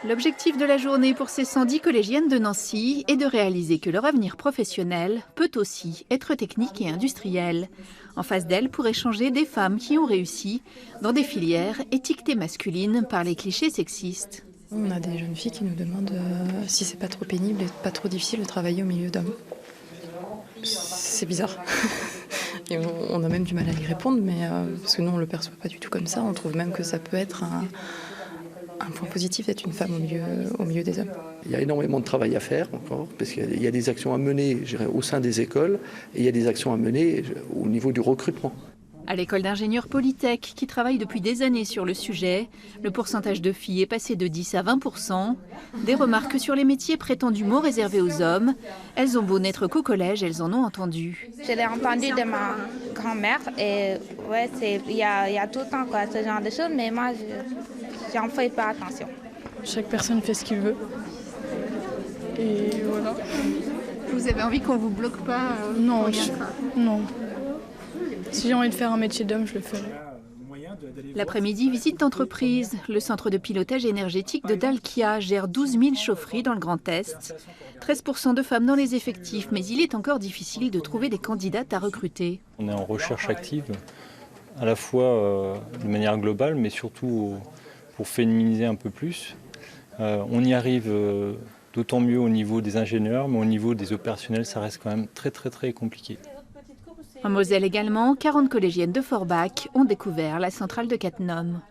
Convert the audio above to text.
L'objectif de la journée pour ces 110 collégiennes de Nancy est de réaliser que leur avenir professionnel peut aussi être technique et industriel. En face d'elles, pour échanger des femmes qui ont réussi dans des filières étiquetées masculines par les clichés sexistes. On a des jeunes filles qui nous demandent si c'est pas trop pénible et pas trop difficile de travailler au milieu d'hommes. C'est bizarre. Et on a même du mal à y répondre, mais parce que nous on le perçoit pas du tout comme ça. On trouve même que ça peut être un point positif d'être une femme au milieu des hommes. Il y a énormément de travail à faire encore, parce qu'il y a des actions à mener, je dirais, au sein des écoles, et il y a des actions à mener au niveau du recrutement. À l'école d'ingénieurs Polytech, qui travaille depuis des années sur le sujet, le pourcentage de filles est passé de 10 à 20%. Des remarques sur les métiers prétendument réservés aux hommes. Elles ont beau n'être qu'au collège, elles en ont entendu. Je l'ai entendu de ma grand-mère et ouais, il y a tout le temps quoi, ce genre de choses, mais moi, j'en fais pas attention. Chaque personne fait ce qu'il veut. Et voilà. Vous avez envie qu'on vous bloque pas Non, non. Si j'ai envie de faire un métier d'homme, je le ferai. L'après-midi, visite d'entreprise. Le centre de pilotage énergétique de Dalkia gère 12 000 chaufferies dans le Grand Est. 13% de femmes dans les effectifs, mais il est encore difficile de trouver des candidates à recruter. On est en recherche active, à la fois de manière globale, mais surtout pour féminiser un peu plus. On y arrive d'autant mieux au niveau des ingénieurs, mais au niveau des opérationnels, ça reste quand même très compliqué. En Moselle également, 40 collégiennes de Forbach ont découvert la centrale de Cattenom.